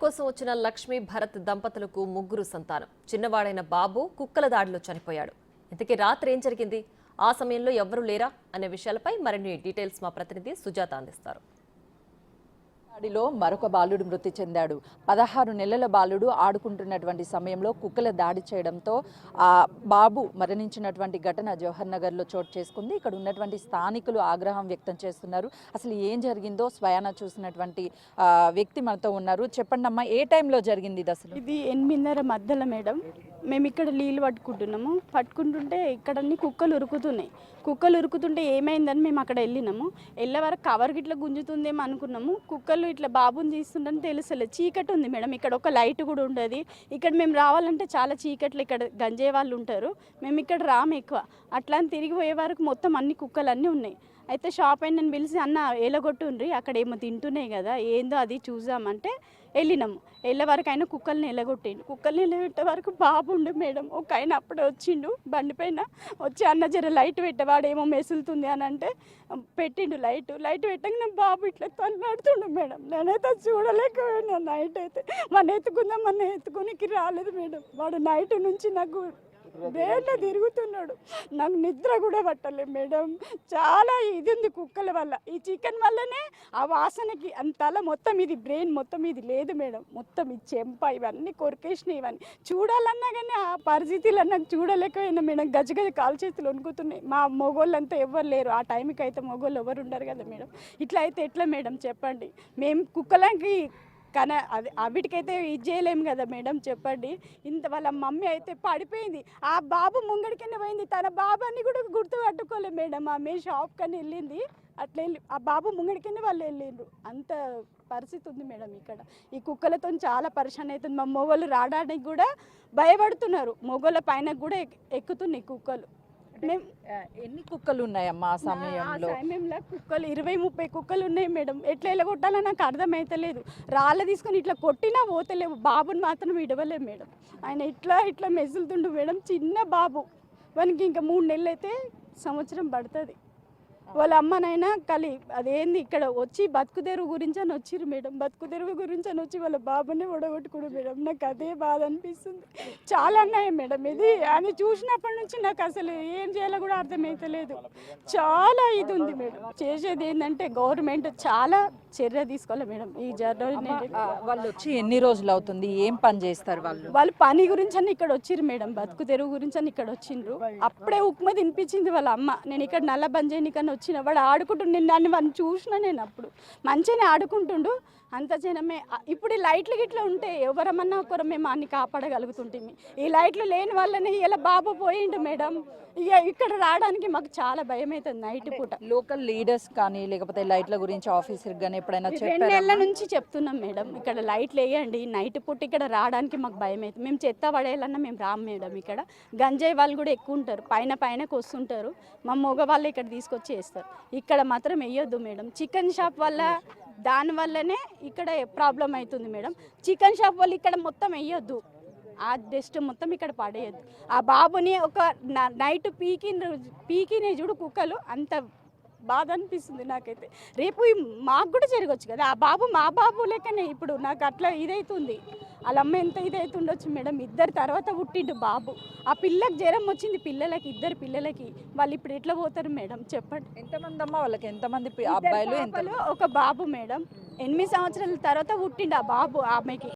కోసం వచ్చిన లక్ష్మి భరత్ దంపతులకు ముగ్గురు సంతానం. చిన్నవాడైన బాబు కుక్కల దాడిలో చనిపోయాడు. ఇంతకీ రాత్రి ఏం జరిగింది, ఆ సమయంలో ఎవరూ లేరా అనే విషయాలపై మరిన్ని డీటెయిల్స్ మా ప్రతినిధి సుజాత అందిస్తారు. దాడిలో మరొక బాలుడు మృతి చెందాడు. 16 నెలల బాలుడు ఆడుకుంటున్నటువంటి సమయంలో కుక్కల దాడి చేయడంతో ఆ బాబు మరణించినటువంటి ఘటన జవహర్ నగర్లో చోటు చేసుకుంది. ఇక్కడ ఉన్నటువంటి స్థానికులు ఆగ్రహం వ్యక్తం చేస్తున్నారు. అసలు ఏం జరిగిందో స్వయాన చూసినటువంటి వ్యక్తి మనతో ఉన్నారు. చెప్పండి అమ్మా, ఏ టైంలో జరిగింది ఇది? అసలు ఇది 8:30 మధ్యలో మేడం. మేము ఇక్కడ నీళ్ళు పట్టుకుంటుంటే ఇక్కడ అన్ని కుక్కలు ఉరుకుతుంటే ఏమైందని మేము అక్కడ వెళ్ళినాము. వెళ్ళే వరకు కవర్ గిట్లా గుంజుతుందేమో అనుకున్నాము. కుక్కలు ఇట్లా బాబుని తీస్తుండని తెలుసలేదు. చీకటి ఉంది మేడం, ఇక్కడ ఒక లైట్ కూడా ఉండదు. ఇక్కడ మేము రావాలంటే చాలా చీకట్లు, ఇక్కడ గంజే వాళ్ళు ఉంటారు. మేము ఇక్కడ రాము ఎక్కువ. అట్లా అని తిరిగి పోయే వరకు మొత్తం అన్ని కుక్కలు అన్నీ ఉన్నాయి. అయితే షాప్ అయిన నేను పిలిచి, అన్న ఎలగొట్టుండ్రి, అక్కడ ఏమో తింటున్నాయి కదా, ఏందో అది చూద్దామంటే వెళ్ళినాము. వెళ్ళే వరకు ఆయన కుక్కల్ని ఎలగొట్టిండు. కుక్కల్ని ఎలగొట్టే వరకు బాబు ఉండు మేడం. ఒక ఆయన అప్పుడే వచ్చిండు బండి పైన వచ్చి, అన్న జర లైట్ పెట్టవాడు ఏమో మెసులుతుంది అని అంటే పెట్టిండు. లైట్ పెట్టాక నా బాబు ఇట్లా తల్లాడుతుండు మేడం. నేనైతే చూడలేకపోయినా. నైట్ అయితే మన ఎత్తుకుందాం, మన ఎత్తుకునికి రాలేదు మేడం. వాడు నైట్ నుంచి నాకు బేడ్లో తిరుగుతున్నాడు. నాకు నిద్ర కూడా పట్టలేదు మేడం. చాలా ఇది ఉంది కుక్కల వల్ల. ఈ చికెన్ వల్లనే ఆ వాసనకి అంతలా మొత్తం ఇది బ్రెయిన్ మొత్తం ఇది లేదు మేడం. మొత్తం ఈ చెంప ఇవన్నీ కొరికేసినాయి. ఇవన్నీ చూడాలన్నా కానీ ఆ పరిస్థితులు నాకు చూడలేకపోయినా మేడం. గజగజ కాలు చేతులు వణుకుతున్నాయి. మా మొగోళ్ళంతా ఎవరు లేరు ఆ టైంకి. అయితే మొగోళ్ళు ఎవరు ఉండరు కదా మేడం. ఇట్లా అయితే ఎట్లా మేడం చెప్పండి. మేము కుక్కలకి కానీ అది వీటికైతే ఇది చేయలేము కదా మేడం చెప్పండి. ఇంత వాళ్ళ మమ్మీ అయితే పడిపోయింది. ఆ బాబు ముంగడికనే పోయింది. తన బాబాని కూడా గుర్తుపట్టుకోలేదు మేడం. ఆమె షాప్ కని వెళ్ళింది. అట్లా వెళ్ళి ఆ బాబు ముంగడికనే వాళ్ళు వెళ్ళిండ్రు. అంత పరిస్థితి ఉంది మేడం ఇక్కడ. ఈ కుక్కలతో చాలా పరిశాన్ అవుతుంది. మా మొగోళ్ళు రావడానికి కూడా భయపడుతున్నారు. మొగోళ్ళ పైన కూడా ఎక్కుతున్నాయి కుక్కలు. ఎన్ని కుక్కలు ఉన్నాయమ్మా ఆ సమయంలో? కుక్కలు 20-30 కుక్కలు ఉన్నాయి మేడం. ఎట్లా ఎలగొట్టాలో నాకు అర్థమైతలేదు. రాళ్ళ తీసుకొని ఇట్లా కొట్టినా పోతలేవు. బాబుని మాత్రం విడవలేము మేడం. ఆయన ఇట్లా మెసులుతుండు మేడం. చిన్న బాబు, వానికి ఇంకా 3 నెలలు అయితే సంవత్సరం పడుతుంది. వాళ్ళ అమ్మనైనా అదేంది ఇక్కడ వచ్చి బతుకుదెరువు గురించి అని వచ్చిర్రు మేడం. బతుకుదెరువు గురించి అని వచ్చి వాళ్ళ బాబునే ఒడగొట్టుకుడు మేడం. నాకు అదే బాధ అనిపిస్తుంది. చాలా అన్యాయం మేడం ఇది. అని చూసినప్పటి నుంచి నాకు అసలు ఏం చేయాలో కూడా అర్థమవుతలేదు. చాలా ఇది ఉంది మేడం. చేసేది ఏంటంటే గవర్నమెంట్ చాలా చర్య తీసుకోవాలి మేడం. ఈ వాళ్ళు వచ్చి ఎన్ని రోజులు అవుతుంది? ఏం పని చేస్తారు వాళ్ళు పని గురించి అని ఇక్కడ వచ్చిర్రు మేడం. బతుకు తెరువు గురించి అని ఇక్కడ వచ్చిండ్రు. అప్పుడే ఉప్మా తినిపించింది వాళ్ళ అమ్మ. నేను ఇక్కడ నల్ల బంద్ చేయనికని వచ్చిన. వాడు ఆడుకుంటుండే, వాడిని చూసిన నేను అప్పుడు మంచిగానే ఆడుకుంటుండు. అంత జనమే. ఇప్పుడు ఈ లైట్లు గిట్లా ఉంటే ఎవరమన్నా ఒకరు మేము అన్ని కాపాడగలుగుతుంటుంది. ఈ లైట్లు లేని వాళ్ళని ఇలా బాబు పోయిండు మేడం. ఇక ఇక్కడ రావడానికి మాకు చాలా భయం అవుతుంది నైట్ పూట. లోకల్ లీడర్స్ కానీ లేకపోతే లైట్ల గురించి ఆఫీసర్ కానీ ఎప్పుడైనా 2 నెలల నుంచి చెప్తున్నాం మేడం, ఇక్కడ లైట్లు వేయండి, నైట్ పూట ఇక్కడ రావడానికి మాకు భయం అవుతుంది. మేము చెత్త పడేయాలన్నా మేము రాము మేడం. ఇక్కడ గంజాయి వాళ్ళు కూడా ఎక్కువ ఉంటారు, పైనకి వస్తుంటారు. మా మగవాళ్ళు ఇక్కడ తీసుకొచ్చి వేస్తారు. ఇక్కడ మాత్రం వేయొద్దు మేడం. చికెన్ షాప్ వల్ల దానివల్లనే ఇక్కడ ప్రాబ్లం అవుతుంది మేడం. చికెన్ షాప్ వాళ్ళు ఇక్కడ మొత్తం వేయొద్దు. ఆ డస్ట్ మొత్తం ఇక్కడ పడేయద్దు. ఆ బాబుని ఒక నైట్ పీకినే చూడు కుక్కలు. అంత బాధ అనిపిస్తుంది నాకైతే. రేపు మాకు కూడా జరగచ్చు కదా. ఆ బాబు మా బాబు లెక్కనే. ఇప్పుడు నాకు అట్లా ఇదవుతుంది. వాళ్ళ అమ్మ ఎంత ఇదవుతుండొచ్చు మేడం. 2 తర్వాత పుట్టిండు బాబు. ఆ పిల్లకి జ్వరం వచ్చింది. పిల్లలకి 2 పిల్లలకి. వాళ్ళు ఇప్పుడు ఎట్లా పోతారు మేడం చెప్పండి. ఎంతమంది అమ్మ వాళ్ళకి? ఎంతమంది అబ్బాయిలు? ఒక బాబు మేడం. 8 సంవత్సరాల తర్వాత పుట్టిండు ఆ బాబు ఆమెకి.